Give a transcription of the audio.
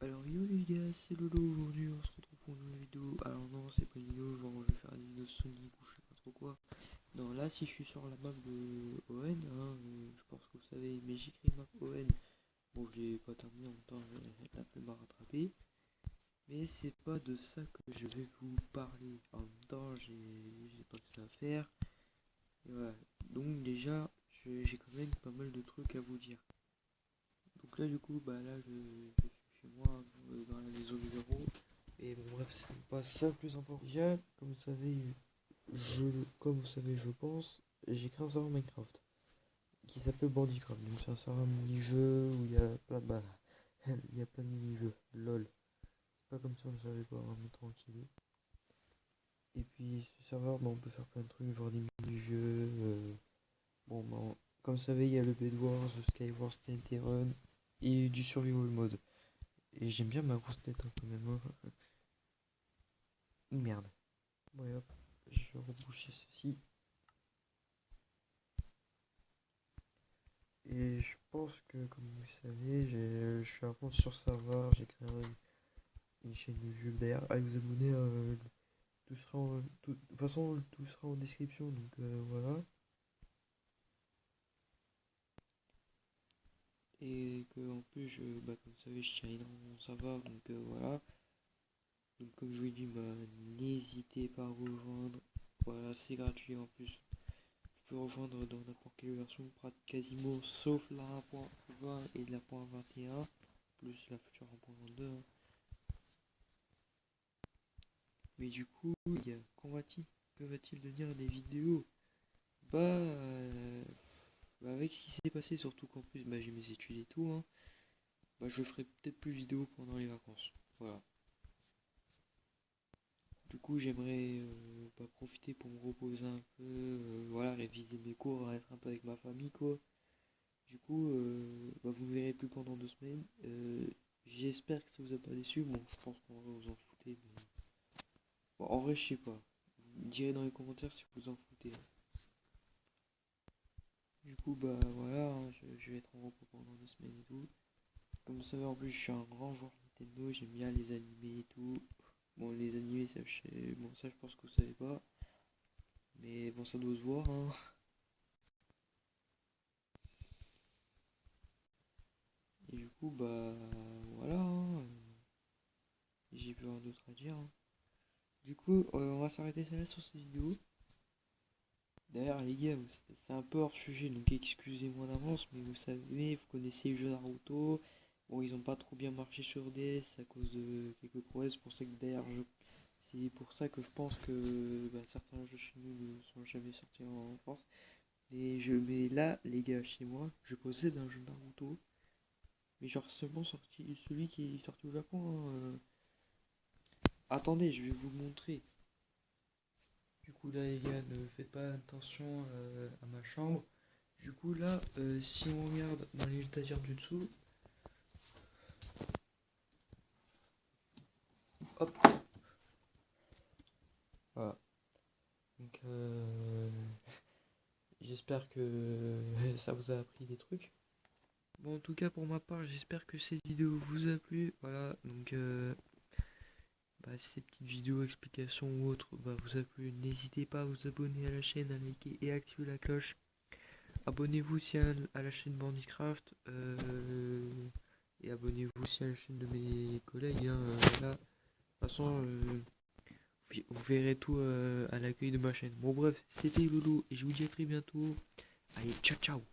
Alors yo les gars, c'est Lolo, aujourd'hui on se retrouve pour une nouvelle vidéo. Alors non, c'est pas une vidéo, genre je vais faire une vidéo Sonic ou je sais pas trop quoi. Non, là si je suis sur la map de ON, hein, je pense que vous savez, mais j'écris map ON. Bon, je l'ai pas terminé en même temps, j'ai la flemme à rattraper. Mais c'est pas de ça que je vais vous parler. En même temps, j'ai pas que ça à faire. Et voilà. Donc déjà, j'ai quand même pas mal de trucs à vous dire. Donc là du coup, bah là je suis chez moi dans la maison du bureau. Et bon bref, c'est pas ça le plus important. Déjà, comme vous savez, je pense, j'ai créé un serveur Minecraft qui s'appelle Bandicraft. Donc c'est un serveur mini-jeu où il y a plein de il y a plein de mini-jeux. LOL. C'est pas comme si on ne savait pas, hein, mais tranquille. Et puis ce serveur, bah, on peut faire plein de trucs, genre des mini-jeux. Bon, bah, comme vous savez, il y a le Bed Wars, le Skywars, TNT Run et du Survival Mode. Et j'aime bien ma grosse tête hein, quand même. Hein. Merde. Ouais, hop, je vais reboucher ceci. Et je pense que, comme vous savez, je suis à fond sur serveur. J'ai créé une chaîne YouTube. D'ailleurs, allez vous abonner. De toute façon, tout sera en description. Donc voilà. Et que en plus, comme vous savez, je tiens énormément mon serveur. Donc voilà. Donc comme je vous l'ai dit, bah, n'hésitez pas à rejoindre. Voilà, c'est gratuit en plus. Tu peux rejoindre dans n'importe quelle version, quasiment sauf la 1.20 et la 1.21, plus la future 1.22. Hein. Mais du coup, que va-t-il devenir des vidéos? Bah, avec ce qui s'est passé, surtout qu'en plus bah, j'ai mes études et tout, hein, bah, je ferai peut-être plus de vidéos pendant les vacances. Voilà. Du coup, j'aimerais profiter pour me reposer un peu, voilà, réviser mes cours, être un peu avec ma famille, quoi. Du coup, bah, vous ne me verrez plus pendant 2 semaines. J'espère que ça vous a pas déçu. Bon, je pense qu'en vrai, vous en foutez. Mais... Bon, en vrai, je sais pas. Vous me direz dans les commentaires si vous en foutez. Du coup, bah voilà, hein, je vais être en repos pendant 2 semaines et tout. Comme vous savez, en plus, je suis un grand joueur Nintendo. J'aime bien les animés et tout. Bon, les animés, bon, ça, je pense que vous savez pas. Mais bon, ça doit se voir, hein. Et du coup, bah voilà, hein, j'ai plus rien d'autre à dire. Hein. Du coup, on va s'arrêter ça là sur cette vidéo. D'ailleurs, les gars, c'est un peu hors sujet, donc excusez-moi d'avance, mais vous savez, vous connaissez les jeux Naruto. Bon, ils ont pas trop bien marché sur DS à cause de quelques problèmes. C'est pour ça que je pense que bah, certains jeux chez nous ne sont jamais sortis en France. Mais là, les gars, chez moi, je possède un jeu Naruto, mais genre seulement sorti, celui qui est sorti au Japon. Hein. Attendez, je vais vous le montrer. Du coup là les gars, ne faites pas attention à ma chambre. Du coup là, si on regarde dans les étagères du dessous, hop, voilà. Donc j'espère que ça vous a appris des trucs. Bon en tout cas pour ma part, j'espère que cette vidéo vous a plu. Voilà, donc bah, si ces petites vidéos explications ou autres bah, vous a plu, n'hésitez pas à vous abonner à la chaîne, à liker et à activer la cloche. Abonnez-vous aussi à la chaîne Bandicraft et abonnez-vous aussi à la chaîne de mes collègues. Hein, là. De toute façon, vous verrez tout à l'accueil de ma chaîne. Bon bref, c'était Loulou et je vous dis à très bientôt. Allez, ciao ciao.